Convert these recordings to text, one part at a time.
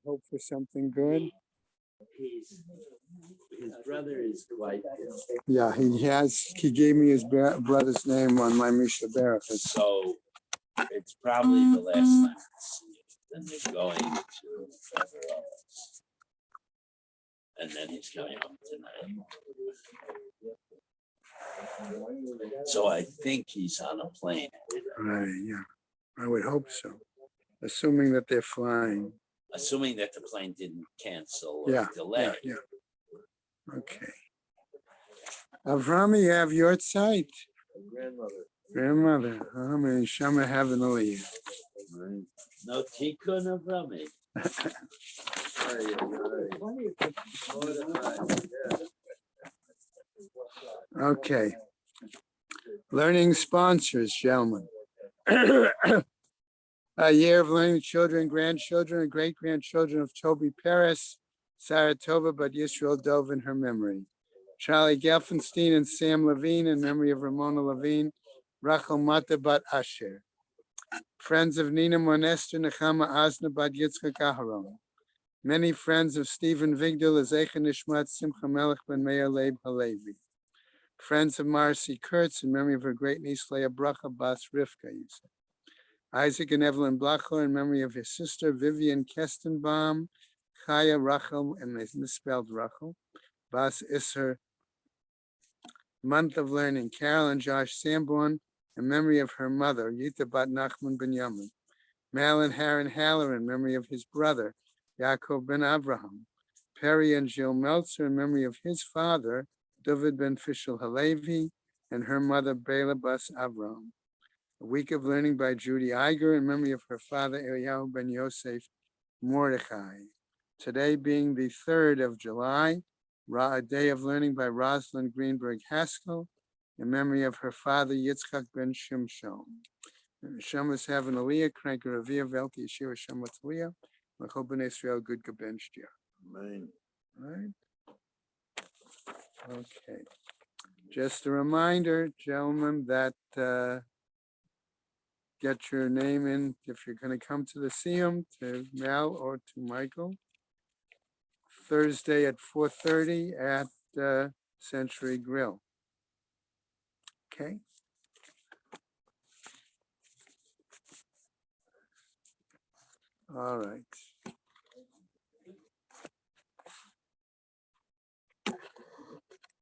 hope for something good. His brother is quite ill. Yeah, he gave me his brother's name on my Mishnah Berach. So it's probably the last time. And they're going to Everest. And then he's coming home tonight. So I think he's on a plane. Right, yeah. I would hope so. Assuming that they're flying. Assuming that the plane didn't cancel or Yeah, delay. yeah. Okay. Avrami, you have your site. Grandmother. Amen. Shama heaven aliyah. No tikkun Avrami. Okay. Learning sponsors, gentlemen. A year of learning children, grandchildren, and great-grandchildren of Toby Paris, Saratova, but Yisrael Dove in her memory. Charlie Gelfenstein and Sam Levine in memory of Ramona Levine, Rachel Mata bat Asher. Friends of Nina Monester, Nechama Asna bat Yitzchak Aharon. Many friends of Stephen Vigdal, Ezecha Nishmat, Simcha Melech ben Meir Leib Halevi. Friends of Marcy Kurtz in memory of her great niece Leah Bracha Bas Rivka. Isaac and Evelyn Blachler in memory of his sister Vivian Kestenbaum, Chaya Rachel, and they misspelled Rachel, Bas Isser. Month of Learning, Carol and Josh Sanborn in memory of her mother, Yita Bat Nachman ben Yamin. Malin Haran Haller in memory of his brother, Yaakov ben Abraham. Perry and Jill Meltzer in memory of his father, David ben Fishel Halevi, and her mother, Bela Bas Avram. A week of learning by Judy Iger in memory of her father, Eliyahu ben Yosef Mordechai. Today being the 3rd of July, a day of learning by Rosalind Greenberg Haskell in memory of her father, Yitzchak ben Shimshon. Shamas have an aliyah, crank a ravia, velki yeshua shamat aliyah, l'chol b'nei Israel good gebenshtia. Amen. Right? Okay. Just a reminder, gentlemen, that get your name in if you're going to come to the Siyum, to Mel or to Michael. Thursday at 4:30 at Century Grill. Okay. All right.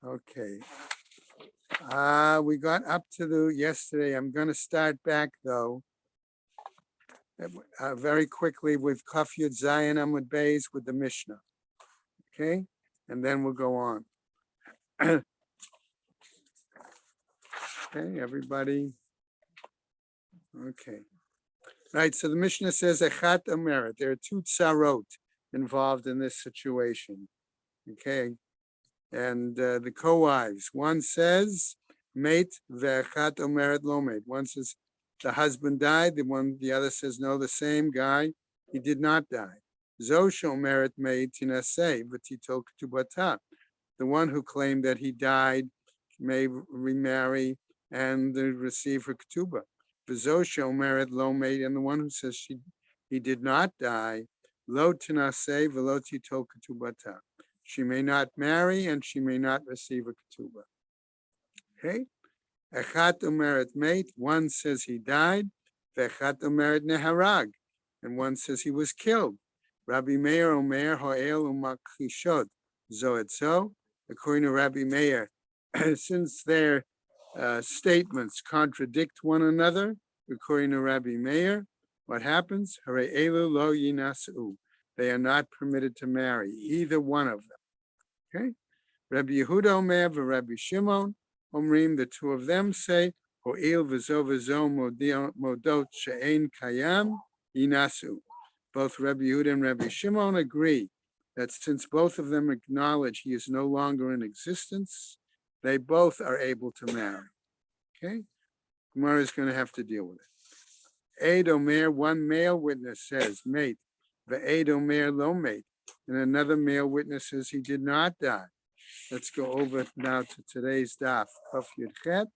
Okay. We got up to the yesterday. I'm going to start back though very quickly with Kaf Yud Zayin Amud Beis with the Mishnah. Okay, and then we'll go on. Okay, everybody. Okay. Right, so the Mishnah says Echat Ameret. There are two tsarot involved in this situation. Okay, and the co-wives. One says mate ve'echat Ameret lo mate. One says the husband died. The other says no, the same guy, he did not die. Zo shomeret mate tinaseh v'titol ketubata. The one who claimed that he died may remarry and receive her ketubah. V'zo shomeret lo mate, and the one who says he did not die, lo tinaseh v'lo titol ketubata. She may not marry and she may not receive a ketubah. Okay? Echat umeret mate, one says he died, ve'echat umeret neharag, and one says he was killed. Rabbi Meir omer ho'el u'makhishod zo et zo. According to Rabbi Meir, since their statements contradict one another, according to Rabbi Meir, what happens? Hare elu lo yinasu. They are not permitted to marry, either one of them. Okay? Rabbi Yehuda omer v'Rabbi Shimon Omrim, the two of them say, Ho'il v'zo v'zo modot she'ein kayam yinasu. Both Rabbi Yehuda and Rabbi Shimon agree that since both of them acknowledge he is no longer in existence, they both are able to marry. Okay? Gemara is going to have to deal with it. Eid Omer, one male witness says, mate, ve'eid Omer lo mate, and another male witness says he did not die. Let's go over now to today's daf, Kaf Yud Chet.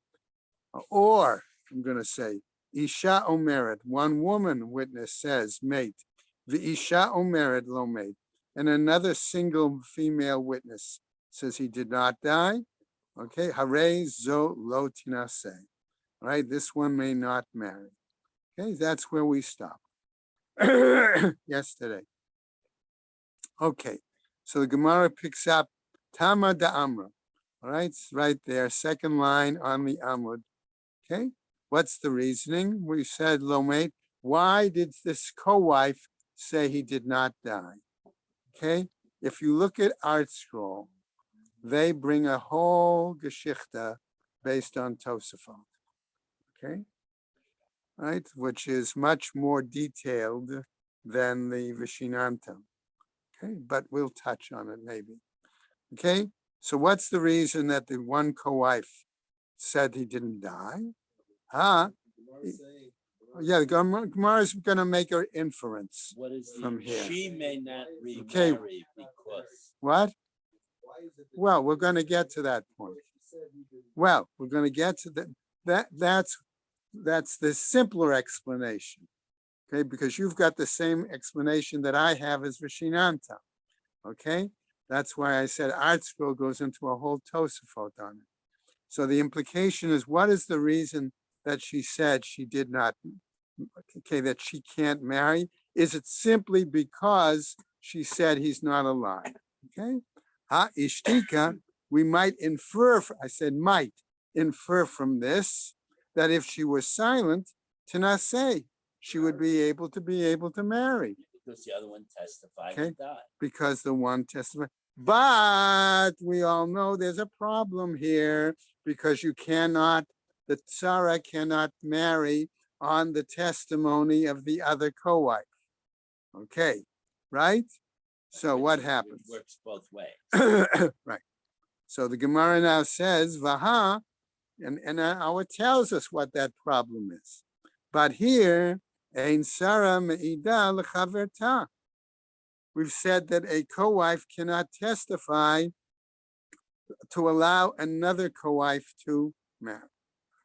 Or, I'm going to say, Isha Omeret, one woman witness says, mate, V'isha omeret lo met. And another single female witness says he did not die. Okay, hare zo lo tinaseh. Right, this one may not marry. Okay, that's where we stopped yesterday. Okay, so the Gemara picks up Tama da Amra. All right, it's right there, second line on the Amud. Okay, what's the reasoning? We said Lomet. Why did this co-wife say he did not die? Okay, if you look at Art Scroll, they bring a whole Geschichte based on Tosafot. Okay, right, which is much more detailed than the Vishinanta. Okay, but we'll touch on it maybe. Okay, so what's the reason that the one co-wife said he didn't die? Huh? Yeah, the Gemara is going to make an inference What is from here. She may not remarry Okay. because What? Well, we're going to get to that point. Well, we're going to get to that's the simpler explanation. Okay, because you've got the same explanation that I have as Vishinanta. Okay, that's why I said Art Scroll goes into a whole Tosafot on it. So the implication is, what is the reason that she said she did not, okay, that she can't marry? Is it simply because she said he's not alive? Okay, ha ishtika, we might infer, I said might infer from this that if she was silent, Tanaseh, she would be able to marry. because the other one testified Okay. and died. Because the one testified. But we all know there's a problem here because the tzara cannot marry on the testimony of the other co-wife. Okay, right? So what happens? It works both ways. Right. So the Gemara now says, Vaha, and our tells us what that problem is. But here, Ein Sara Me'ida L'chaverta. We've said that a co-wife cannot testify to allow another co-wife to marry.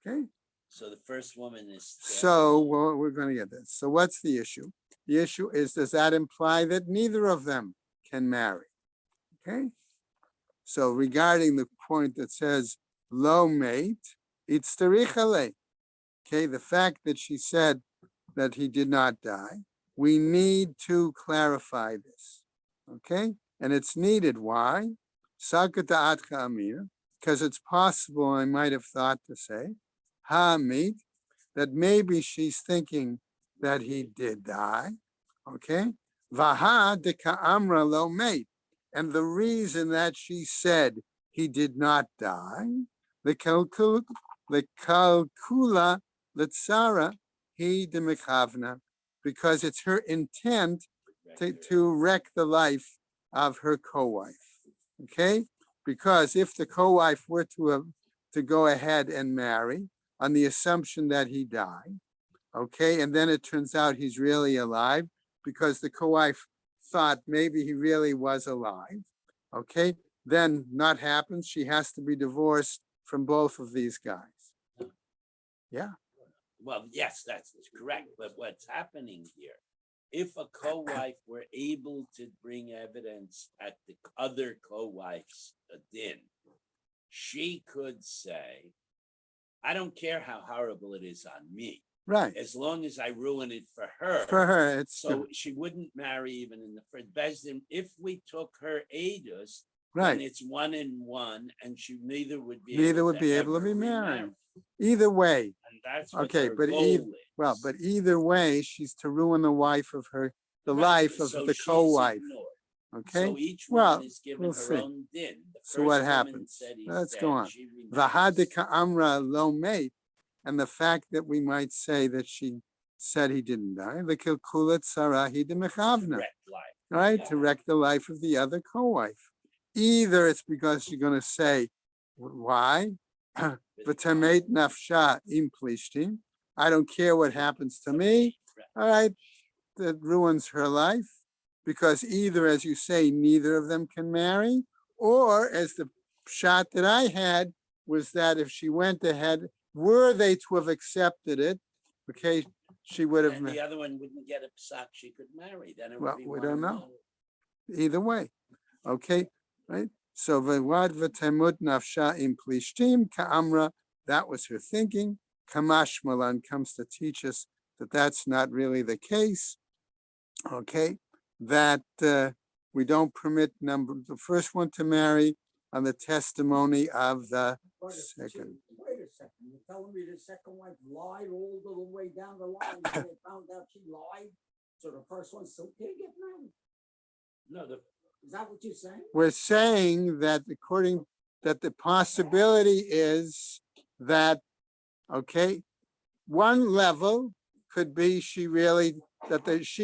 Okay? So the first woman is. So we're going to get this. So what's the issue? The issue is, does that imply that neither of them can marry? Okay? So regarding the point that says lo mate, it's terichale. Okay, the fact that she said that he did not die, we need to clarify this. Okay, and it's needed. Why? Sakata atka amir, because it's possible, I might have thought to say, ha meet, that maybe she's thinking that he did die. Okay, vaha de amra lo mate, and the reason that she said he did not die, the kalkula letzara he de mechavna, because it's her intent to wreck the life of her co-wife. Okay, because if the co-wife were to go ahead and marry on the assumption that he died, okay, and then it turns out he's really alive because the co-wife thought maybe he really was alive, okay, then not happens. She has to be divorced from both of these guys. Yeah. Well, yes, that's correct. But what's happening here, if a co-wife were able to bring evidence at the other co-wife's din, she could say, I don't care how horrible it is on me. Right. As long as I ruin it for her. For her, it's so she wouldn't marry even in the first Bezdin. If we took her Adus, right, then it's 1 and 1, and she neither would be able to be married. Either way. And that's okay, but either way, she's to ruin the life of the life of the co-wife. Okay. So each one is given her own din. So what happens? Let's go on. Vahadika amra lo mate, and the fact that we might say that she said he didn't die, the kilkulat sarahi de mechavna, right, to wreck the life of the other co-wife. Either it's because she's going to say, why? V'tamet nafsha im plishtim. I don't care what happens to me. All right, that ruins her life, because either, as you say, neither of them can marry, or as the shot that I had was that if she went ahead, were they to have accepted it, okay, she would have, And the other one wouldn't get a psak she could marry. Then it would well, be we one don't and know. one. Either way. Okay, right? So v'vad v'temut nafsha im plishtim ka'amra, that was her thinking. Kamash Malan comes to teach us that that's not really the case. Okay, that we don't permit the first one to marry on the testimony of the second. Wait a second, you're telling me the second wife lied all the way down the line, and they found out she lied? So the first one still can't get married? No, Is that what you're saying? We're saying that that the possibility is that, okay, one level could be she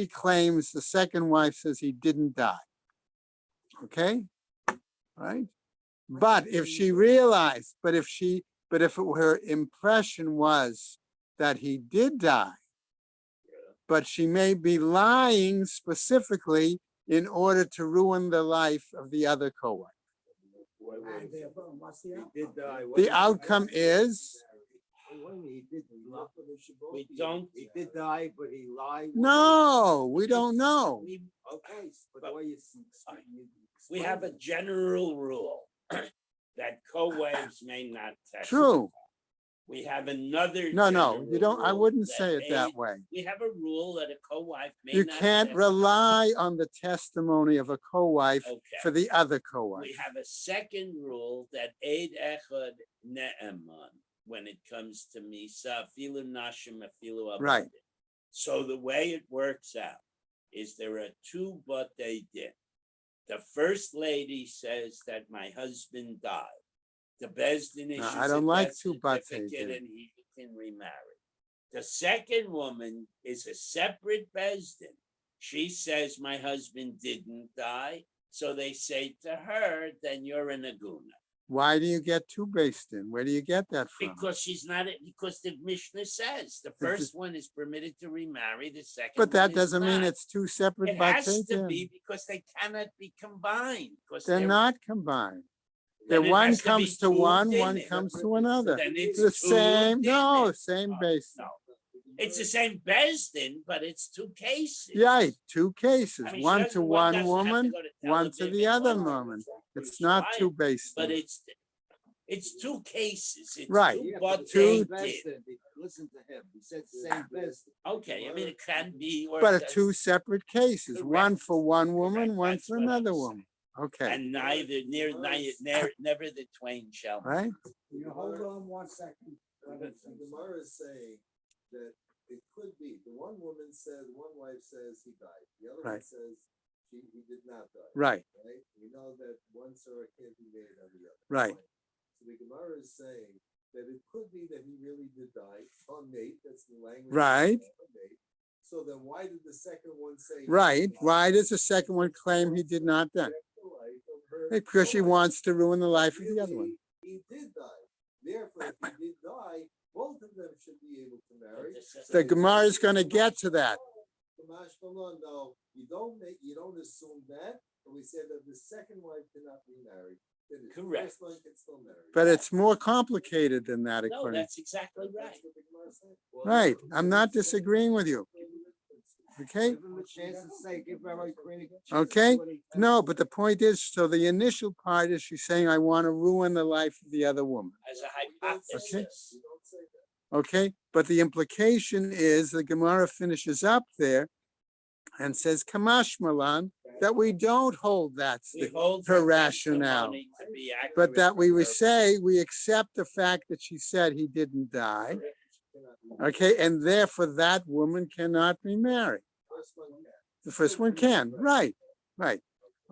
claims the second wife says he didn't die. Okay, right? But if she realized, but if her impression was that he did die, but she may be lying specifically in order to ruin the life of the other co-wife. And therefore, what's the outcome? He did die. The outcome is, He did. we don't. He did die, but he lied. no, we don't know. Okay, but the way you. We have a general rule that co-wives may not testify. True. We have another. No, general you don't, I rule wouldn't say it that aid- way. We have a rule that a co-wife may You not. can't testify. rely on the testimony of a co-wife Okay. for the other We co-wife. have a second rule that aid echad ne'eman when it comes to misa afilu nashim afilu Right. avadim. So the way it works out is there are two batei din. The first lady says that my husband died. The Bezdin issues I don't a like death two batei certificate din. and he can remarry. The second woman is a separate Bezdin. She says my husband didn't die. So they say to her, then you're an aguna. Why do you get two based in? Where do you get that from? Because because the Mishnah says the first one is permitted to remarry, the second But that one is doesn't mean not. it's two separate It has batei to din. be because they cannot be combined. Because They're not combined. then it One has to be comes to two one dinim. comes to another. Then it's The two same, no, dinim. same Oh, base. no. It's the same Bezdin, but it's two cases. Right, two cases, I mean, one to one doesn't have to woman, go to Tel one to Aviv the and other one to woman. It's not Yerushalayim, two based But in. it's two cases. It's Right. two Yeah, but but two- they did. Listen to him. He said same best. Okay, I mean, it can be. Or But it it's doesn't. two separate cases, one Correct. for one woman, Correct. one That's for what I'm another saying. woman. Okay, And never the twain shall meet. right? You hold on 1 second. The Gemara is saying that it could be, the one woman says, one wife says he died, the other one Right. says he did not die. Right, Right? We know that one Surah can't be made on the other. right. So the Gemara is saying that it could be that he really did die, unmade, that's the language. Right. Unmade. So then why did the second one say? Right. Why does the second one claim he did not die? Because she wants to ruin the life of the other one. He did die. Therefore, if he did die, both of them should be able to marry. The Gemara is going to get to that. No, you don't assume that. But we said that the second wife cannot be married. Then the Correct. first one can still marry. But it's more complicated than that, No, according. that's exactly right. That's what the Gemara said. Right. I'm not disagreeing with you. Okay? Give him a chance to say, give Rabbi Koenig a chance to Okay. say what he- No, but the point is, so the initial part is she's saying, I want to ruin the life of the other woman. As a hypothesis. You don't say that. Okay? But the implication is the Gemara finishes up there and says, Kamash Malan, that we don't hold that's We the, hold her her rationale. testimony to be accurate But that we for would her say we accept the fact that she said he didn't die. Okay, and therefore that woman cannot be married. First one can. The first one can, right, right.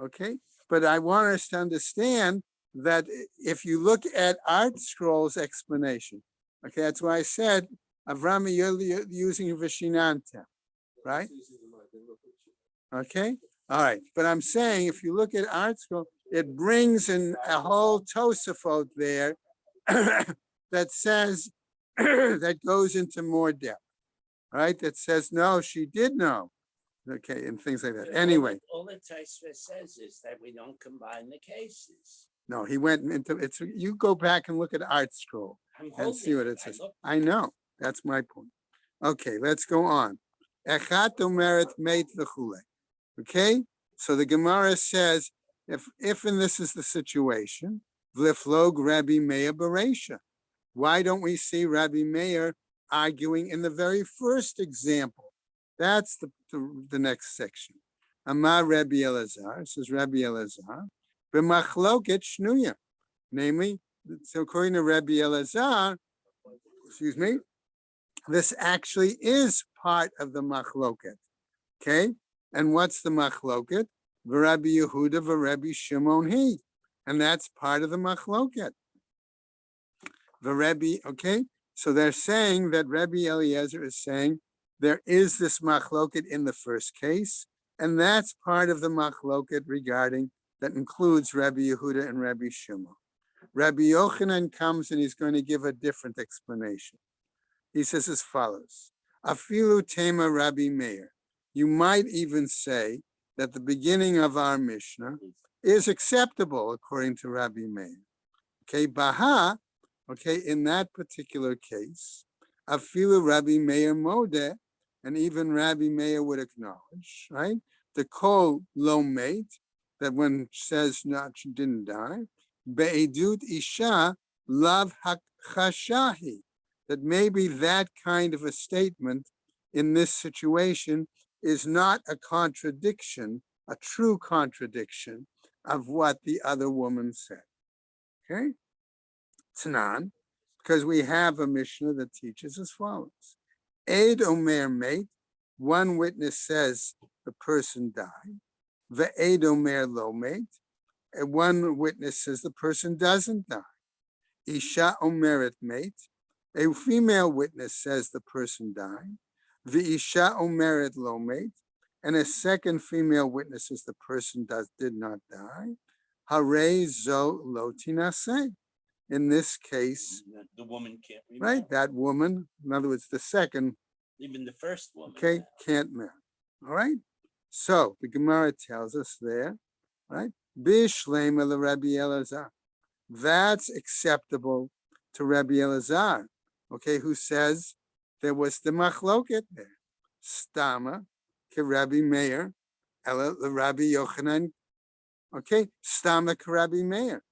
Okay, but I want us to understand that if you look at Art Scroll's explanation, okay, that's why I said, Avrami, you're using Vishinanta, right? Okay, all right. But I'm saying if you look at Art Scroll, it brings in a whole Tosafot there that says, that goes into more depth, right? That says, no, she did know. Okay, and things like that. But Anyway, all the Taisva says is that we don't combine the cases. no, he went into, it's, you go back and look at Art Scroll I'm and see holding what it I says. looked. I know, that's my point. Okay, let's go on. Echat omeret meit v'chule. Okay, so the Gemara says, if and this is the situation, v'liflog Rabbi Meir Bereisha. Why don't we see Rabbi Meir arguing in the very first example? That's the next section. Amar Rabbi Elazar, says Rabbi Elazar, b'machloket shnuya. Namely, so according to Rabbi Elazar, excuse me, this actually is part of the machloket. Okay, and what's the machloket? V'Rabbi Yehuda v'Rabbi Shimon he, and that's part of the machloket. V'Rabbi, okay, so they're saying that Rabbi Eliezer is saying there is this machloket in the first case, and that's part of the machloket regarding that includes Rabbi Yehuda and Rabbi Shimon. Rabbi Yochanan comes and he's going to give a different explanation. He says as follows: Afilu tema Rabbi Meir. You might even say that the beginning of our Mishnah is acceptable according to Rabbi Meir. Okay, Baha, okay, in that particular case, Afilu Rabbi Meir Modeh, and even Rabbi Meir would acknowledge, right? The kol lo mate, that when it says not, she didn't die, Be'edut Isha lav hakchashahi, that maybe that kind of a statement in this situation is not a contradiction, a true contradiction of what the other woman said. Okay? Tanan, because we have a Mishnah that teaches as follows. Eid Omer mate, one witness says the person died. Ve'ed Omer lo mate, and one witness says the person doesn't die. Isha Omeret mate, a female witness says the person died. V'isha Omeret lo mate, and a second female witness says the person did not die. Hare zo lo tinaseh. In this case, The woman can't remember. right, that woman, in other words, the second, Even the first woman. okay, can't marry. All right. So the Gemara tells us there, right? Bishlema le Rabbi Elazar. That's acceptable to Rabbi Elazar, okay, who says there was the machloket there. Stama ke Rabbi Meir, ela le Rabbi Yochanan, okay, stama ke Rabbi Meir,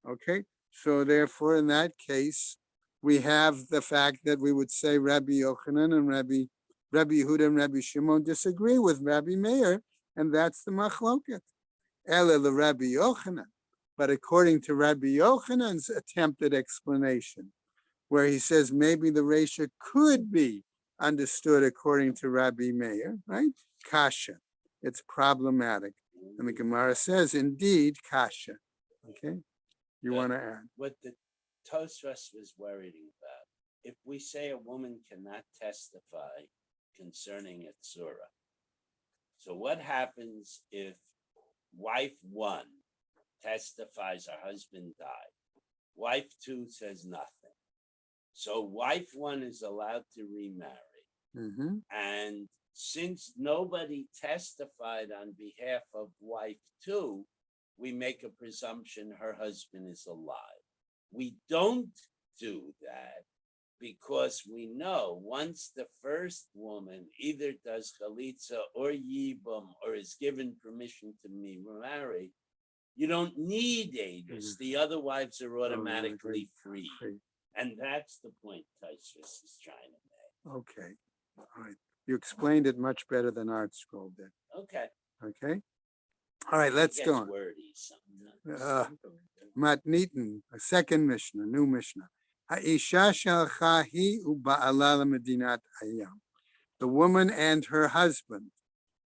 okay. So therefore, in that case, we have the fact that we would say Rabbi Yochanan and Rabbi Yehuda and Rabbi Shimon disagree with Rabbi Meir, and that's the machloket. Ela le Rabbi Yochanan. But according to Rabbi Yochanan's attempted explanation, where he says maybe the Resha could be understood according to Rabbi Meir, right? Kasha. It's problematic. And the Gemara says, indeed, kasha. Okay? You want to add? What the Tosfos was worried about, if we say a woman cannot testify concerning a tzura, so what happens if wife 1 testifies her husband died? Wife 2 says nothing. So wife 1 is allowed to remarry. Mm-hmm. And since nobody testified on behalf of wife 2, we make a presumption her husband is alive. We don't do that because we know once the first woman either does chalitza or yibum or is given permission to remarry, you don't need aiders. The other wives are automatically free. And that's the point Tosfos is trying to make. Okay. All right. You explained it much better than Art Scroll did. Okay. Okay. All right, let's It go gets on. wordy sometimes. Matnitin, a second Mishnah, new Mishnah. Ha'isha shalcha hi uba'ala lemedinat hayam. The woman and her husband,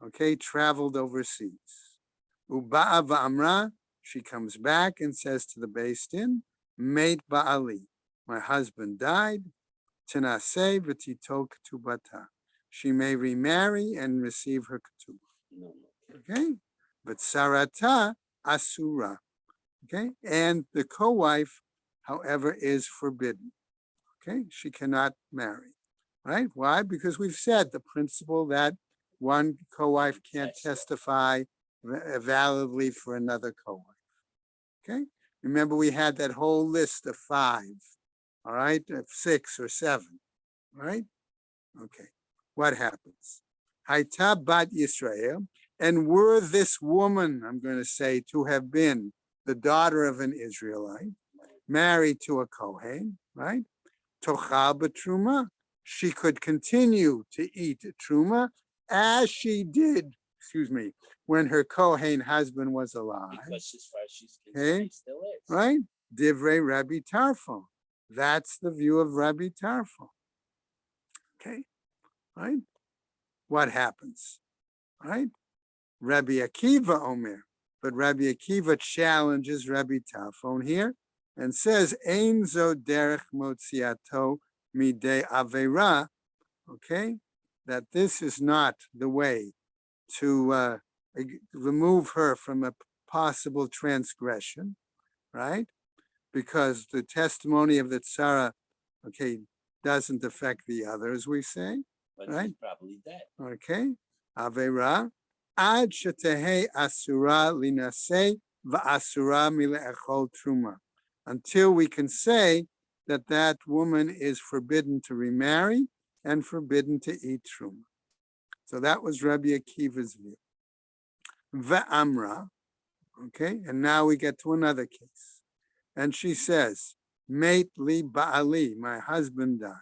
okay, traveled overseas. Uba'a va'amra, she comes back and says to the Beis Din, mate ba'ali, my husband died. Tenaseh v'tito ketubata. She may remarry and receive her ketubah. Okay, but sarata asura. Okay, and the co-wife, however, is forbidden. Okay, she cannot marry. Right? Why? Because we've said the principle that one co-wife can't testify validly for another co-wife. Okay, remember we had that whole list of 5. All right, of 6 or 7. Right? Okay, what happens? Haita bat Yisrael, and were this woman, I'm going to say, to have been the daughter of an Israelite, married to a Kohen, right? Tochal b'truma, she could continue to eat truma as she did, excuse me, when her Kohen husband was alive. Because as far as she's Okay. concerned, he still is. Right? Divrei Rabbi Tarfon. That's the view of Rabbi Tarfon. Okay, right? What happens? Right? Rabbi Akiva Omer. But Rabbi Akiva challenges Rabbi Tarfon here and says, Ein zo derech motziato midei avera. Okay, that this is not the way to remove her from a possible transgression, right? Because the testimony of the tzara, okay, doesn't affect the others, we say, But right? she's probably dead. Okay, avera, ad shetehe asura linase va'asura mile'echol truma, until we can say that that woman is forbidden to remarry and forbidden to eat truma. So that was Rabbi Akiva's view. Ve'amra, okay, and now we get to another case. And she says, Mate li ba'ali, my husband died.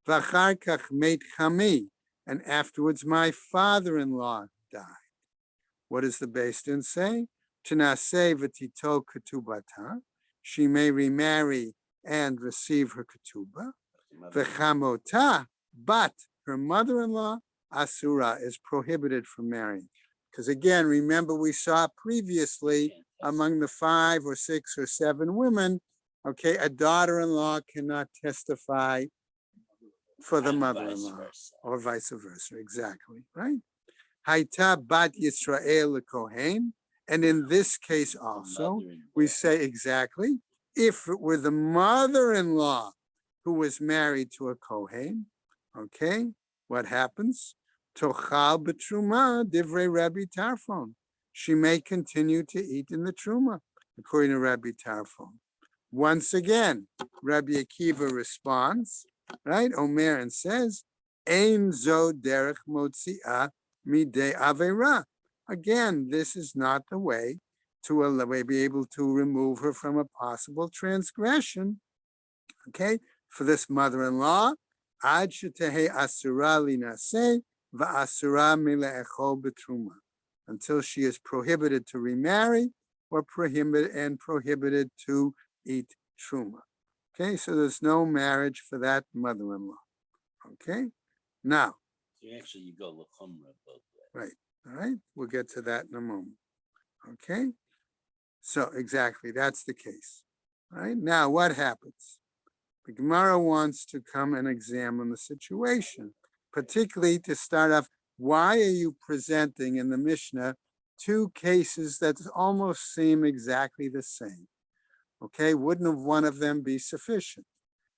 V'achar kach mate chami, and afterwards my father-in-law died. What does the Beis Din say? Tanaseh v'tito ketubata, she may remarry and receive her ketubah. V'chamota, but her mother-in-law, asura, is prohibited from marrying. Because again, remember we saw previously among the 5 or 6 or 7 women, okay, a daughter-in-law cannot testify for the And vice mother-in-law, versa. or vice versa, exactly, right? Haita bat Yisrael Kohen, and in this case also, Mother-in-law. we say exactly, if it were the mother-in-law who was married to a Kohen, okay, what happens? Tochal b'truma divrei Rabbi Tarfon. She may continue to eat in the truma, according to Rabbi Tarfon. Once again, Rabbi Akiva responds, right? Omer and says, Ein zo derech motzi'ah midei avera. Again, this is not the way to be able to remove her from a possible transgression. Okay, for this mother-in-law, ad shetehe asura linaseh va'asura mile'echol betruma, until she is prohibited to remarry or prohibited to eat truma. Okay, so there's no marriage for that mother-in-law. Okay, now, So actually, you go l'chumra both ways. right, all right, we'll get to that in a moment. Okay, so exactly, that's the case. All right, now what happens? The Gemara wants to come and examine the situation, particularly to start off, why are you presenting in the Mishnah 2 cases that almost seem exactly the same? Okay, wouldn't one of them be sufficient?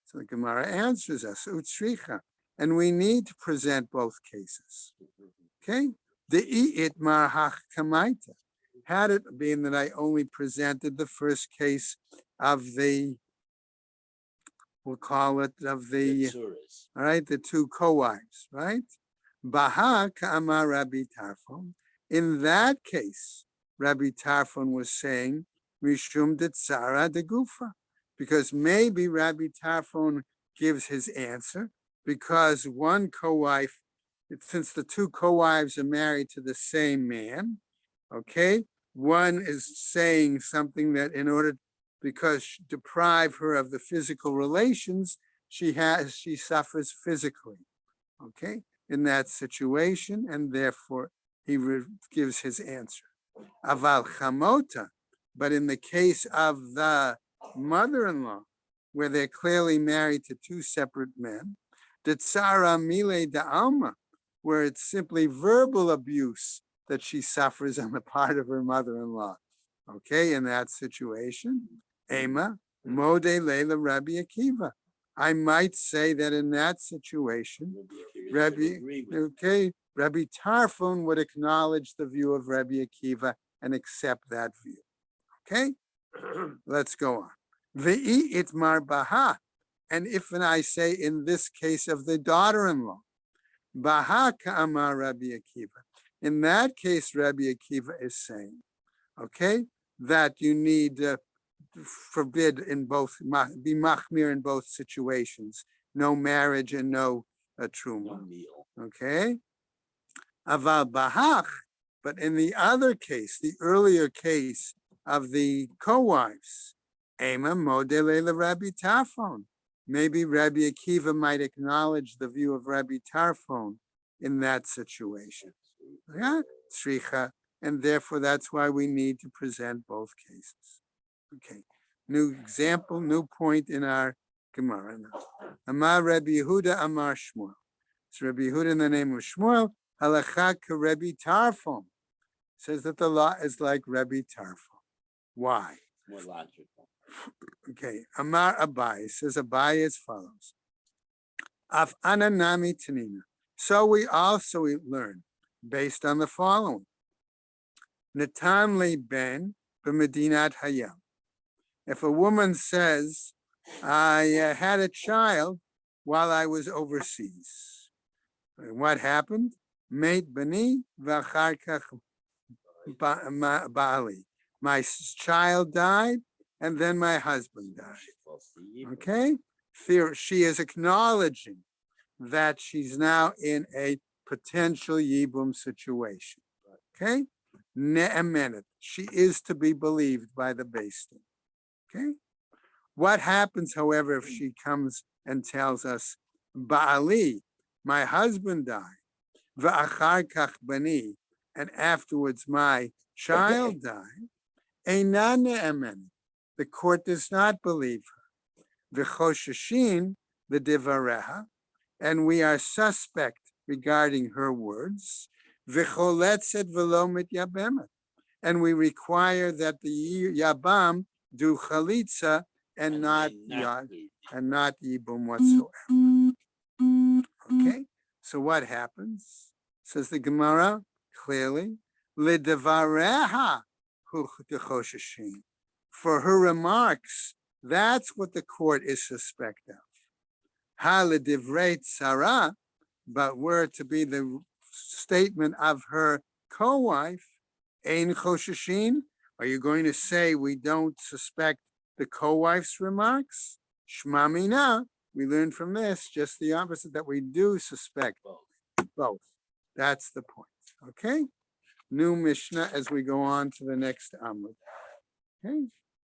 So the Gemara answers us, utsricha, and we need to present both cases. Okay, the itmar hach kamaita. Had it been that I only presented the first case of the, we'll call it of the, all right, the 2 co-wives, right? Baha ka'amar Rabbi Tarfon. In that case, Rabbi Tarfon was saying, Mishum de tzara de gufa, because maybe Rabbi Tarfon gives his answer because one co-wife, since the 2 co-wives are married to the same man, okay, one is saying something that in order, because deprive her of the physical relations she suffers physically, okay, in that situation, and therefore he gives his answer. Aval chamota, but in the case of the mother-in-law, where they're clearly married to 2 separate men, the tzara mile da alma, where it's simply verbal abuse that she suffers on the part of her mother-in-law. Okay, in that situation, Ema, Mode Leila Rabbi Akiva. I might say that in that situation, Rabbi Tarfon would acknowledge the view of Rabbi Akiva and accept that view. Okay, let's go on. Ve'i itmar baha, and if I say in this case of the daughter-in-law, Bahaka Amar Rabbi Akiva. In that case, Rabbi Akiva is saying, okay, that you need forbid in both, be machmir in both situations, no marriage and no No truma. meal. Okay, aval bahach, but in the other case, the earlier case of the co-wives, ema modele Rabbi Tarfon. Maybe Rabbi Akiva might acknowledge the view of Rabbi Tarfon in that situation. Yeah, tzricha, and therefore that's why we need to present both cases. Okay, new example, new point in our Gemara now. Amar Rabbi Yehuda Amar Shmuel. It's Rabbi Yehuda in the name of Shmuel. Halacha Rabbi Tarfon says that the law is like Rabbi Tarfon. Why? More logical. Okay, Amar Abai says Abai as follows. Af ananami tanina. So we also learn based on the following. Natan li ben b'medinat hayam. If a woman says, I had a child while I was overseas, what happened? Mate bani v'achar kach ba'ali. My child died, and then my husband died. Okay? She is acknowledging that she's now in a potential yibum situation. Okay? Ne'emenet. She is to be believed by the Beis Din. Okay? What happens, however, if she comes and tells us, Ba'ali, my husband died, v'achar kach bani, and afterwards my child died, einan ne'emenet. The court does not believe her. V'chosheshin v'divareha, and we are suspect regarding her words. V'choletzet v'lo mityabemet, and we require that the yabam do chalitza and not yad and not yibum whatsoever. Okay, so what happens? Says the Gemara clearly, ledevareha hu dechosheshin. For her remarks, that's what the court is suspect of. Ha ledivret Sarah, but were to be the statement of her co-wife, ein chosheshin. Are you going to say we don't suspect the co-wife's remarks? Shma mina. We learn from this just the opposite, that we do suspect both. That's the point. Okay? New Mishnah as we go on to the next Amud. Okay?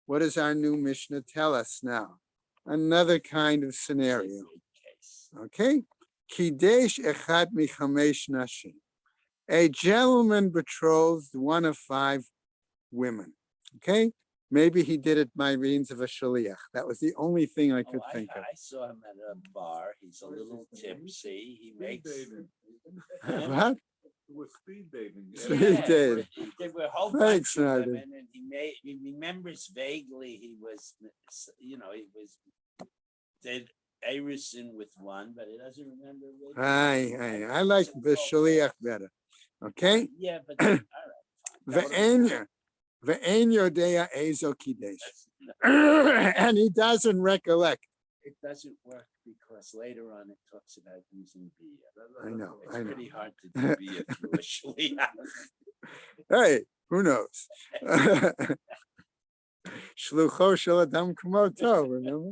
What does our new Mishnah tell us now? Another kind of scenario. Okay? Kidesh echad michamesh nashim. A gentleman betrothed one of 5 women. Okay? Maybe he did it by means of a shaliach. That was the only thing I could think of. I saw him at a bar. He's a little tipsy. He makes. What? It was speed dating. Speed dating. There were a whole Thanks, bunch of Nadia. women, and he remembers vaguely he was, he was did Arison with one, but he doesn't remember which. I like the shaliach better. Okay? Yeah, but all right. Ve'en yodea ezo kidesh. And he doesn't recollect. It doesn't work because later on it talks about using bia. I know. It's pretty hard to do bia through a shliach. Hey, who knows? Shlucho shel adam kamoto, remember?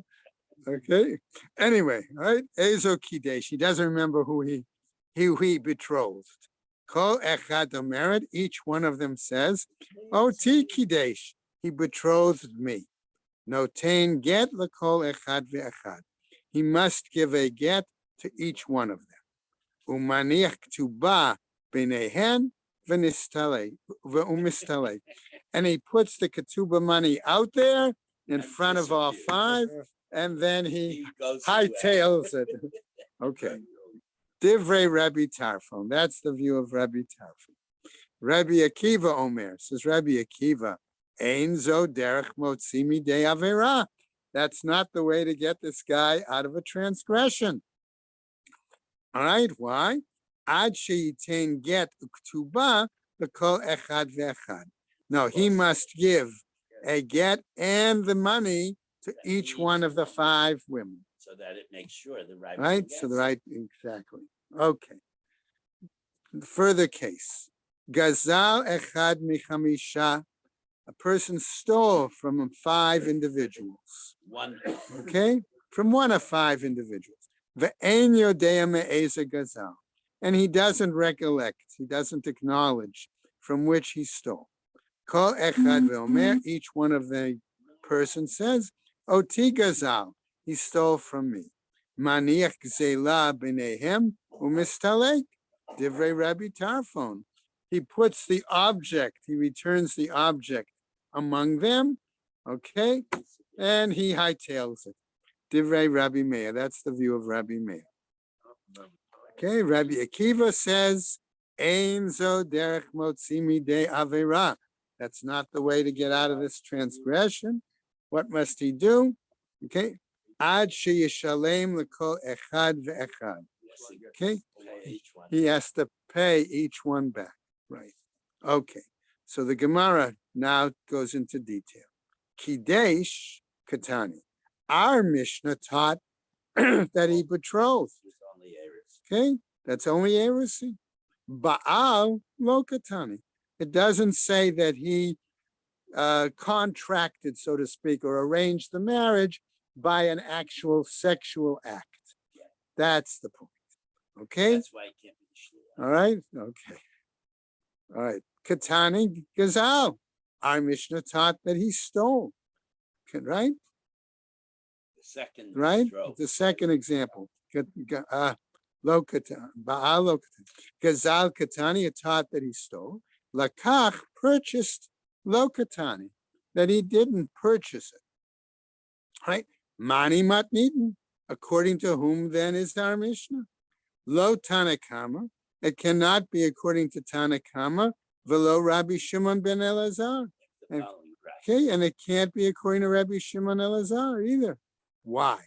Okay. Anyway, right? Ezo kidesh. He doesn't remember who he betrothed. Kol echad omeret. Each one of them says, "Oh, ti kidesh. He betrothed me." Notain get lekol echad ve'echad. He must give a get to each one of them. Umaniach ktuba b'neihen v'nistale ve'umistale. And he puts the ketubah money out there in front of all 5, and then he hightails it. Okay. Divrei Rabbi Tarfon. That's the view of Rabbi Tarfon. Rabbi Akiva Omer says, Rabbi Akiva, Ein zo derech motzi midei avera. That's not the way to get this guy out of a transgression. All right, why? Ad sheyitain get uktuba l'kol echad ve'echad. No, he must give a get and the money to each one of the 5 women. So that it makes sure the right. Right? So the right, exactly. Okay. Further case. Gazal echad michamisha. A person stole from 5 individuals. One. Okay? From one of 5 individuals. Ve'en yodea me'ezer gazal. And he doesn't recollect, he doesn't acknowledge from which he stole. Kol echad ve'omer, each one of the person says, Oti gazal, he stole from me. Maniach gzela b'neihem u'mistalek, divrei Rabbi Tarfon. He puts the object, he returns the object among them, okay, and he hightails it. Divrei Rabbi Meir, that's the view of Rabbi Meir. Okay, Rabbi Akiva says, Ein zo derech motzi midei avera. That's not the way to get out of this transgression. What must he do? Okay, ad sheyishalem lekol echad ve'echad. Okay, he has to pay each one back. Right. Okay, so the Gemara now goes into detail. Kidesh Katani. Our Mishnah taught that he betrothed. Okay, that's only heresy. Baal lo katani. It doesn't say that he contracted, so to speak, or arranged the marriage by an actual sexual act. That's the point. Okay. That's why it can't be shul. All right. Okay. All right. Katani Gazal. Our Mishnah taught that he stole. Okay, right? The second. Right? stroke. The second example. Lokatan, Baal Lokatan. Gazal Katani, it taught that he stole. Lakach purchased Lokatani, that he didn't purchase it. Right? Mani matniden, according to whom then is our Mishnah? Lo Tanakama, it cannot be according to Tanakama, velo Rabbi Shimon ben Elazar. The following bracket. Okay, and it can't be according to Rabbi Shimon Elazar either. Why?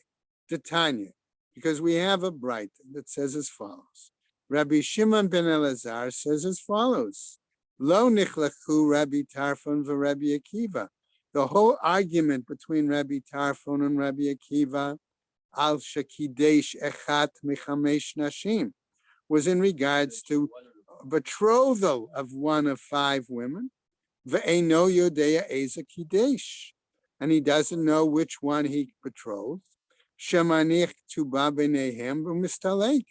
Tanya, because we have a bright that says as follows. Rabbi Shimon ben Elazar says as follows. Lo nichlachu Rabbi Tarfon v'Rabbi Akiva. The whole argument between Rabbi Tarfon and Rabbi Akiva al shakidesh echat mechamesh nashim was in regards to betrothal of one of 5 women. Ve'eno yodea eza kidesh. And he doesn't know which one he betrothed. Shemanich tuba b'neihem v'mistalek.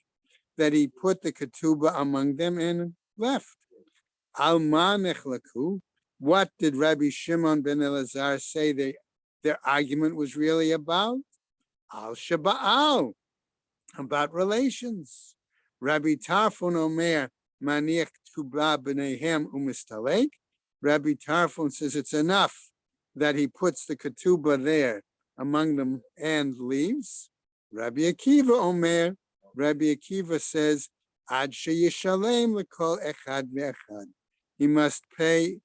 That he put the ketubah among them and left. Alma nechlaku. What did Rabbi Shimon ben Elazar say their argument was really about? Al shaba'al. About relations. Rabbi Tarfon omer manich tuba b'neihem u'mistalek. Rabbi Tarfon says it's enough that he puts the ketubah there among them and leaves. Rabbi Akiva omer, Rabbi Akiva says, ad sheyishalem lekol echad ve'echad. He must pay,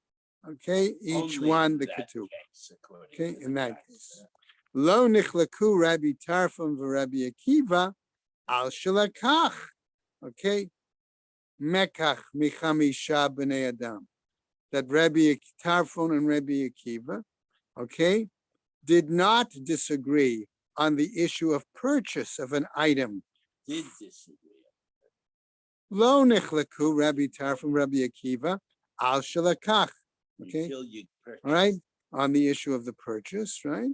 okay, each Only one in the that ketubah. case, according Okay, to in the that bracket. case. Lo nichlaku Rabbi Tarfon v'Rabbi Akiva al shalakach. Okay, mekach michamisha b'nei adam. That Rabbi Tarfon and Rabbi Akiva, okay, did not disagree on the issue of purchase of an item. Did disagree. Lo nechlaku Rabbi Tarfon, Rabbi Akiva, al shalakach. Okay, Until you purchase. all right, on the issue of the purchase, right?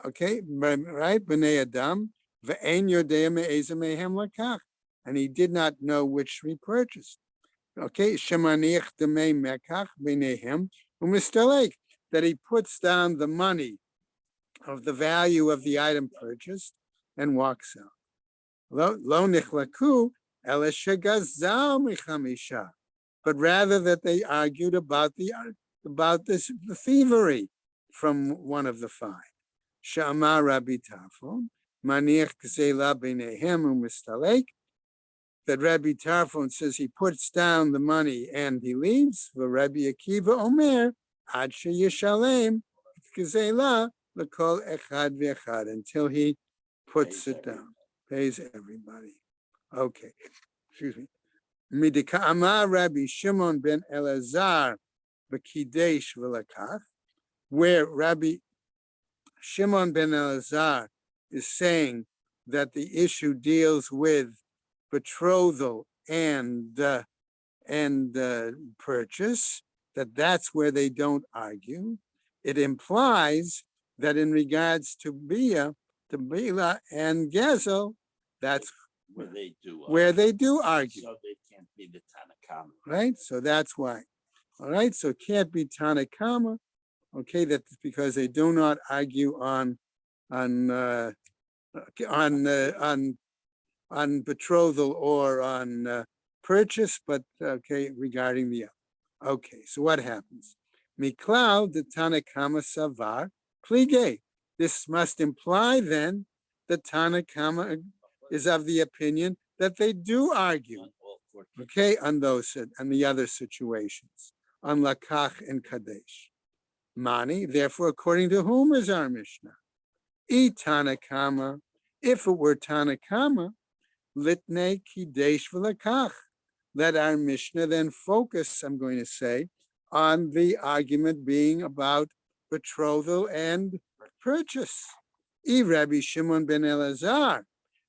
Okay, right, b'nei adam, ve'en yodea me'eza mehem lakach. And he did not know which he purchased. Okay, shemanich demei mekach b'neihem u'mistalek. That he puts down the money of the value of the item purchased and walks out. Lo nichlaku ela shegazal michamisha, but rather that they argued about the thievery from one of the 5. Shama Rabbi Tarfon maniach gzela b'neihem u'mistalek. That Rabbi Tarfon says he puts down the money and he leaves. The Rabbi Akiva omer ad sheyishalem gzela lekol echad ve'echad, until he puts it down, pays everybody. Okay, excuse me. Midika amar Rabbi Shimon ben Elazar b'kidesh v'lakach, where Rabbi Shimon ben Elazar is saying that the issue deals with betrothal and and purchase, that's where they don't argue. It implies that in regards to Bia, to Bila and Gezel, that's Where they do. where they do argue, So they can't be the Tanakama. right? So that's why. All right, so it can't be Tanakama. Okay, that's because they do not argue on on uh, on betrothal or on purchase, but okay, regarding the other. Okay, so what happens? Miklau the Tanakama Savar Plige. This must imply then that Tanakama is of the opinion that they do argue. On all four cases. Okay, on those and the other situations, on Lakach and Kadesh. Mani, therefore, according to whom is our Mishnah? E Tanakama, if it were Tanakama, Litne Kidesh V'Lakach. Let our Mishnah then focus, I'm going to say, on the argument being about betrothal and purchase. E Rabbi Shimon ben Elazar.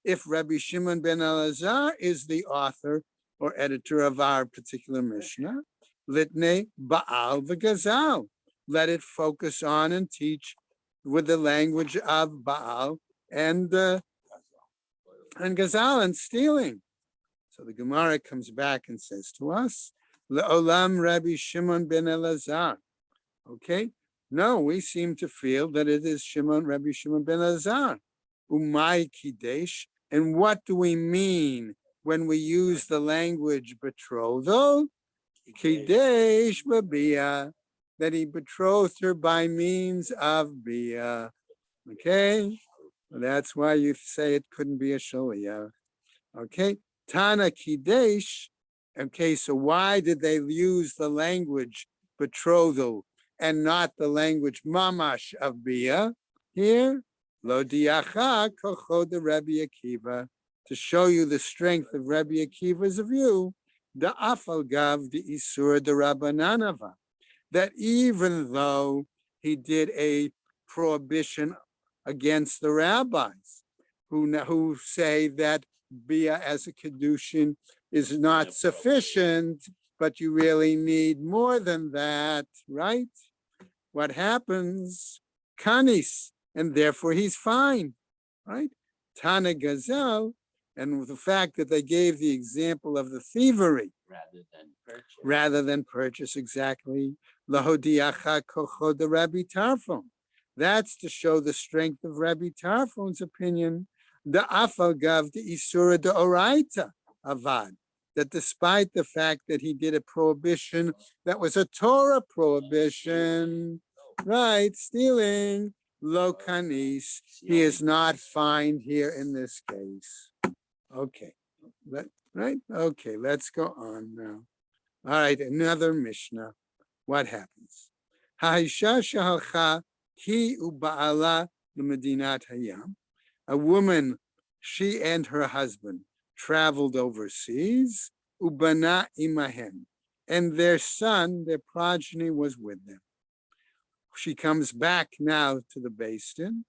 If Rabbi Shimon ben Elazar is the author or editor of our particular Mishnah, Litne Baal v'Gazal. Let it focus on and teach with the language of Baal and Gazal and stealing. So the Gemara comes back and says to us, Le'olam Rabbi Shimon ben Elazar. Okay? No, we seem to feel that it is Rabbi Shimon ben Elazar. Umay Kidesh. And what do we mean when we use the language betrothal? Kidesh Babia. That he betrothed her by means of Bia. Okay? Well, that's why you say it couldn't be a Shaliach. Okay? Tana Kidesh. Okay, so why did they use the language betrothal and not the language mamash of Bia here? Lo diacha kocho de Rabbi Akiva. To show you the strength of Rabbi Akiva's view, the afal gav the isur de Rabbananava. That even though he did a prohibition against the rabbis who say that Bia as a Kedushin is not sufficient, but you really need more than that, right? What happens? Kanis, and therefore he's fine, right? Tana Gazel, and the fact that they gave the example of the thievery rather than purchase, exactly. Lahodiacha kocho de Rabbi Tarfon. That's to show the strength of Rabbi Tarfon's opinion. The afal gav the isura de oraita avad. That despite the fact that he did a prohibition that was a Torah prohibition, right, stealing, lo kanis, he is not fined here in this case. Okay, right? Okay, let's go on now. All right, another Mishnah. What happens? Ha'isha shehalcha ki u'ba'ala l'medinat hayam. A woman, she and her husband traveled overseas, ubana imahem, and their son, their progeny, was with them. She comes back now to the Beis Din,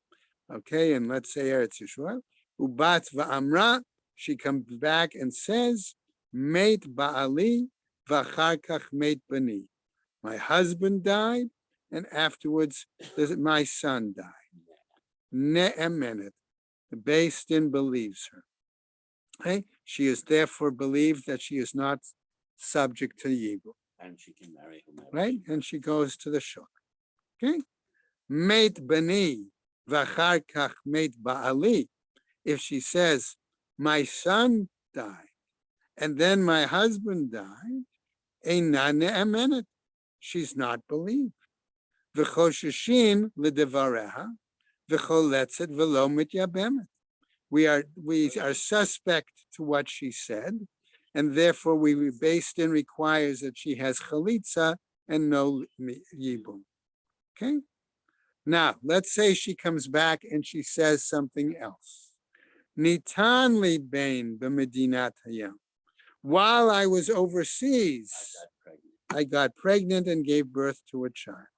okay, and let's say Eretz Yisrael, ubat va'amra, she comes back and says, meit ba'ali v'achar kach meit bani. My husband died, and afterwards my son died. Ne'emenet. The Beis Din believes her. Okay? She is therefore believed that she is not subject to Yibum. And she can marry whomever. Right? And she goes to the shul. Okay? Meit bani v'achar kach meit ba'ali. If she says, my son died, and then my husband died, eina ne'emenet. She's not believed. V'chosheshin l'devareha, v'choletzet v'lo mityabemet. We are suspect to what she said, and therefore Beis Din requires that she has chalitza and no yibum. Okay? Now, let's say she comes back and she says something else. Nitan li bein b'medinat hayam. While I was overseas, I got pregnant and gave birth to a child,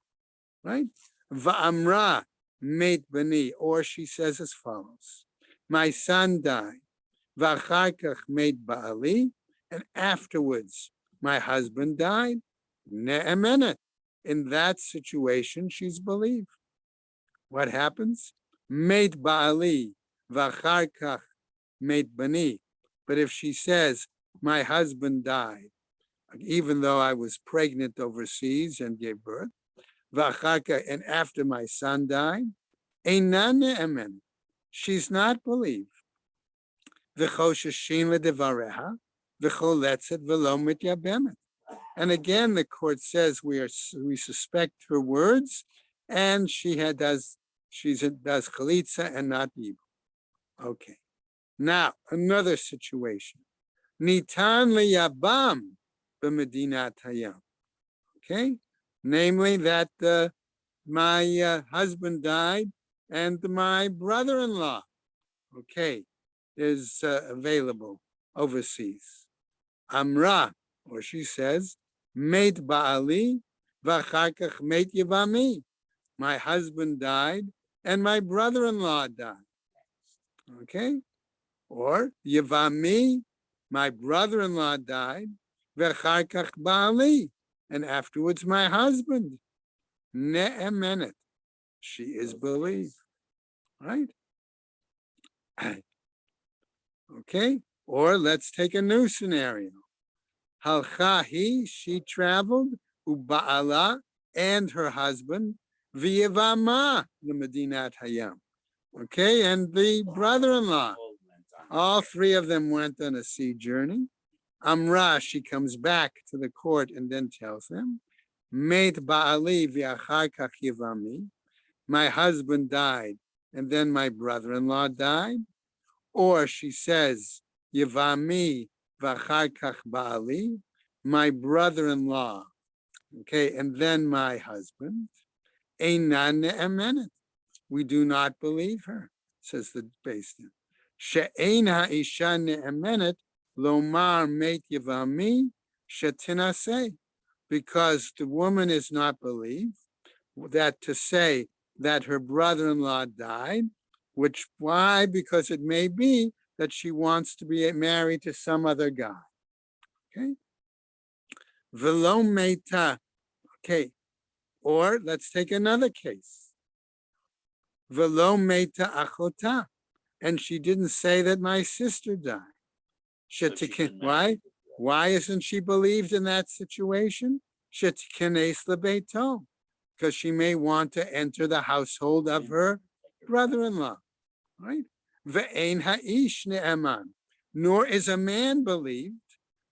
right? Va'amra meit bani, or she says as follows: my son died, v'achar kach meit ba'ali, and afterwards my husband died. Ne'emenet. In that situation, she's believed. What happens? Mate ba'ali v'achar kach mate bani. But if she says, my husband died, even though I was pregnant overseas and gave birth, v'achar kach, and after my son died, einan ne'emenet. She's not believed. V'chosheshin ledevareha v'choletzet v'lo mityabemet. And again, the court says we suspect her words, and she does chalitza and not yibum. Okay. Now another situation. Nitan liyabam b'medinat hayam. Okay, namely that my husband died and my brother-in-law, okay, is available overseas. Amra, or she says, Mate ba'ali v'achar kach mate yivami. My husband died and my brother-in-law died. Okay? Or yivami, my brother-in-law died, v'achar kach ba'ali, and afterwards my husband. Ne'emenet. She is believed. Right? Okay? Or let's take a new scenario. Halcha hi, she traveled, uba'ala, and her husband, v'yevama, the Medinat Hayam. Okay, and the brother-in-law. All three of them went on a sea journey. Amra, she comes back to the court and then tells them, Mate ba'ali v'achar kach yevami. My husband died, and then my brother-in-law died. Or she says, Yevami v'achar kach ba'ali, my brother-in-law, okay, and then my husband. Einan ne'emenet. We do not believe her, says the Beis Din. She'ein ha'isha ne'emenet lomar meit Yevami shetinaseh. Because the woman is not believed, that to say that her brother-in-law died, which why? Because it may be that she wants to be married to some other guy. Okay. Velo meta. Okay. Or let's take another case. Velo meta achota. And she didn't say that my sister died. Why? Why isn't she believed in that situation? Shetikenes lebeito. Because she may want to enter the household of her brother-in-law. Right? Ve'ein ha'ish ne'eman. Nor is a man believed,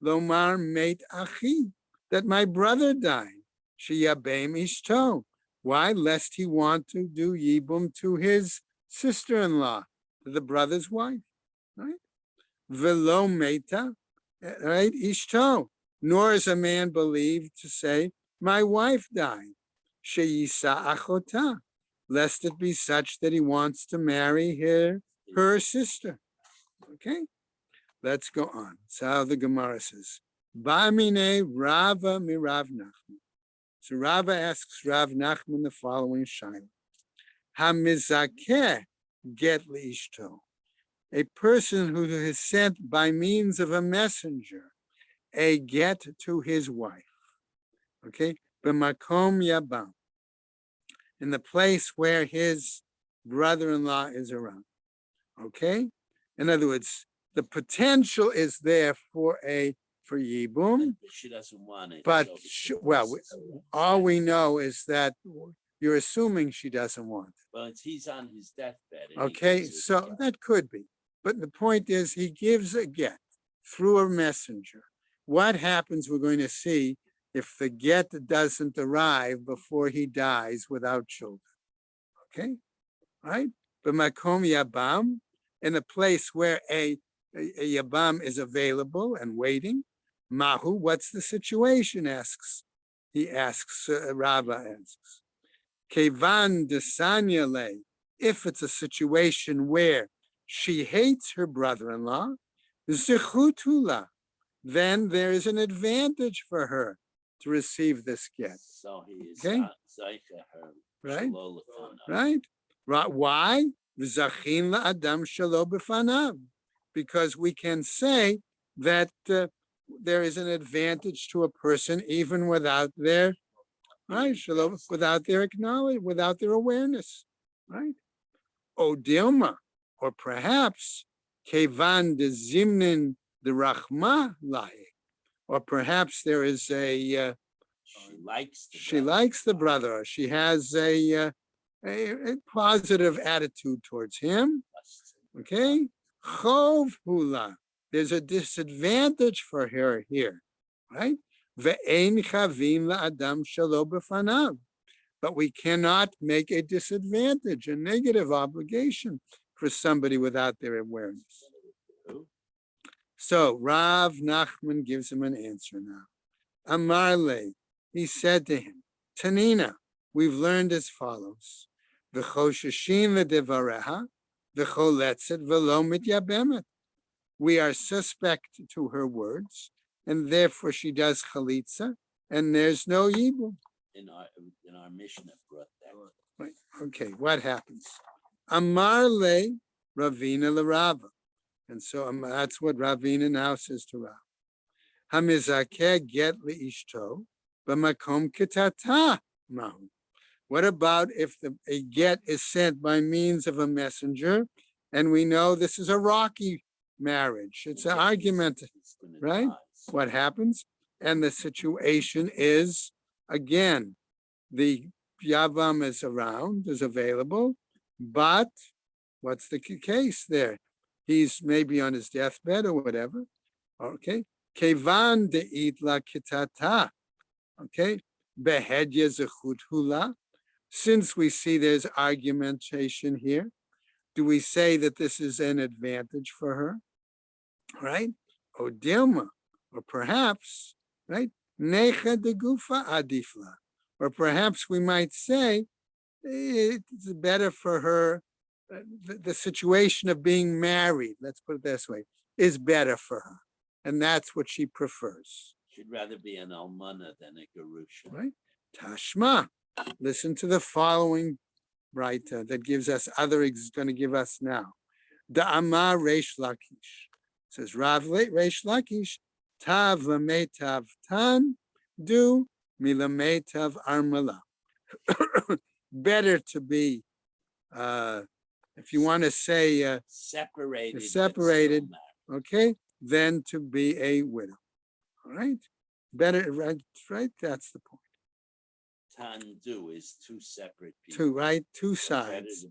lomar meit achi, that my brother died. Sheyabeim ishto. Why? Lest he want to do yibum to his sister-in-law, to the brother's wife. Right? Velo meta, right? Ishto. Nor is a man believed to say, my wife died. Sheyisa achota. Lest it be such that he wants to marry her sister. Okay, let's go on. So the Gemara says, Ba'amine Rava mirav Nachman. So Rava asks Rav Nachman the following shaila: Hamizakeh get liishto. A person who has sent by means of a messenger a get to his wife. Okay, b'makom yabam, in the place where his brother-in-law is around. Okay? In other words, the potential is there for yibum, She doesn't want it. but so all we know is that you're assuming she doesn't want it. Well, he's on his deathbed. and he Okay, gives her so the that could be. But the point is, he gives a get through a messenger. What happens, we're going to see, if the get doesn't arrive before he dies without children. Okay, right? But makom yabam, in a place where a yabam is available and waiting. Mahu, what's the situation? Rava asks. Kevan desanyale, if it's a situation where she hates her brother-in-law, zichutula, then there is an advantage for her to receive this get. So he is Okay. her. Right? Shalol lefanav. Right? Why? V'zachin la'adam shelo b'fanav. Because we can say that there is an advantage to a person even without their, right, shalom, without their acknowledgement, without their awareness, right? O Dilma, or perhaps Kevan de Zimnin de Rachma Lahe, or perhaps there is she likes the brother, or she has a positive attitude towards him. Okay, Chov hula. There's a disadvantage for her here, right? Ve'ein chavim la'adam shelo b'fanav. But we cannot make a disadvantage, a negative obligation for somebody without their awareness. So Rav Nachman gives him an answer now. Amarle, he said to him, Tanina, we've learned as follows. V'chosheshin ledevareha, v'choletzet v'lo mityabemet. We are suspect to her words, and therefore she does chalitza, and there's no yibum. In our Mishnah brought that. Right. Okay, what happens? Amarle Ravina Larava. And so that's what Ravina now says to Rav. Hamizakeh get leishto, b'makom kitata mahu. What about if a get is sent by means of a messenger, and we know this is a rocky marriage? It's an argument, right? What happens? And the situation is, again, the Yavam is around, is available, but what's the case there? He's maybe on his deathbed or whatever. Okay. Kevan de itla kitata. Okay. Behedya zechut hula. Since we see there's argumentation here, do we say that this is an advantage for her? Right? O Dilma, or perhaps, right? Necha de gufa adifla. Or perhaps we might say it's better for her, the situation of being married, let's put it this way, is better for her. And that's what she prefers. She'd rather be an almana than a gerusha. Right? Tashma. Listen to the following writer that gives us going to give us now. Da Amar Reish Lakish. Says Rav Reish Lakish, Tav Lametav Tan, do Milametav Armala. Better to be, if you want to say separated, okay, than to be a widow. All right, better, right? That's the point. Tandu is two separate people. Two sides,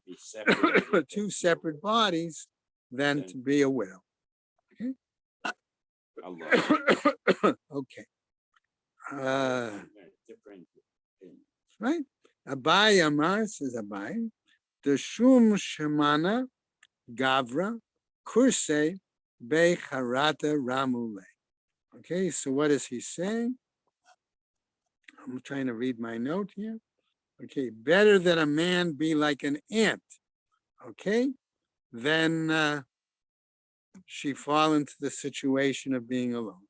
two separate bodies, than to be a widow. Okay. Okay. Right. Abai Amar says Abai, the Shum Shemana Gavra Kurse Be Harata Ramule. Okay, so what is he saying? I'm trying to read my note here. Okay, better that a man be like an ant, okay, than she fall into the situation of being alone.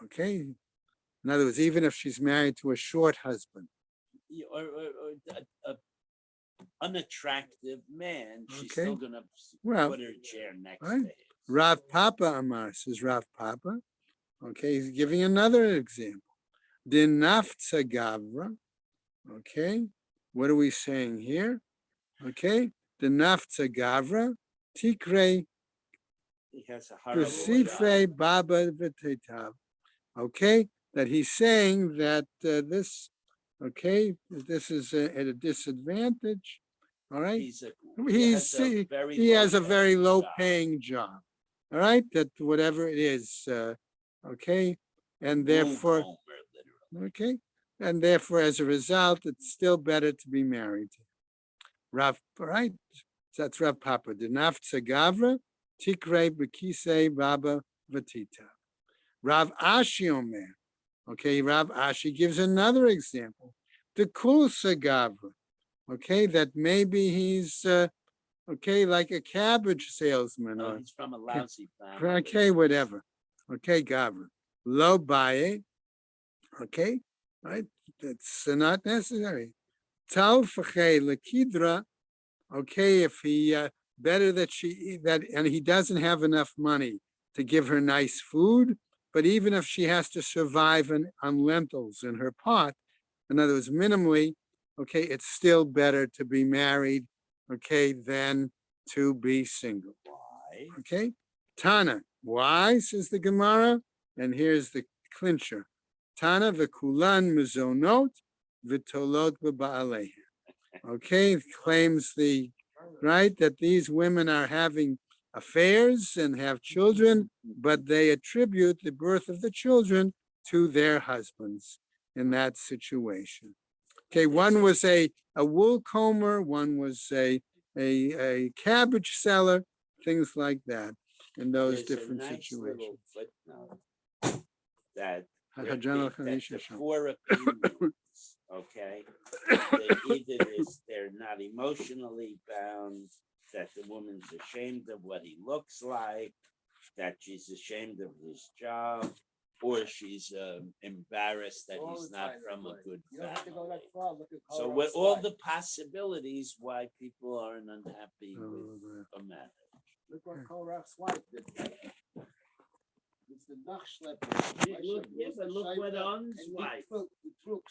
Okay. In other words, even if she's married to a short husband. Or a unattractive man, she's still going to put her chair next to him. Rav Papa Amar says Rav Papa. Okay, he's giving another example. Dinafta Gavra. Okay, what are we saying here? Okay, Dinafta Gavra. Tikre. Besife Baba V'Tetav. Okay, that he's saying that this. Okay, this is at a disadvantage. All right, he has a very low paying job. All right, that whatever it is, okay, and therefore, okay, and therefore, as a result, it's still better to be married. Rav, right? That's Rav Papa. Dinafta Gavra, Tikre B'Kisei Baba Vatita. Rav Ashi Omer. Okay, Rav Ashi gives another example. The Kulsa Gavra. Okay, that maybe he's okay, like a cabbage salesman, or he's from a lousy family. Okay, whatever. Okay, Gavra. Lo baye. Okay, right? That's not necessary. Tal fachei lekidra. Okay, if he better that and he doesn't have enough money to give her nice food. but even if she has to survive on lentils in her pot, in other words, minimally, okay, it's still better to be married, okay, than to be single. Why? Okay, Tana, why, says the Gemara, and here's the clincher. Tana v'kulan mizonot v'tolot b'ba'alehem. Okay, claims the right that these women are having affairs and have children, but they attribute the birth of the children to their husbands in that situation. Okay, one was a wool comber, one was a cabbage seller, things like that in those There's different a nice situations. little footnote that Hajjana the four opinions, okay? They either they're not emotionally bound, that the woman's ashamed of what he looks like, that she's ashamed of his job, or she's embarrassed that All he's the not time, from a right. good You don't have to go family. that far, look at So Colorado with all Slide. the possibilities why people aren't unhappy Oh, with a marriage. Look what Colorado Slide did. It's the Nachschlepper. Yeah, but look what On's wife. The Trooks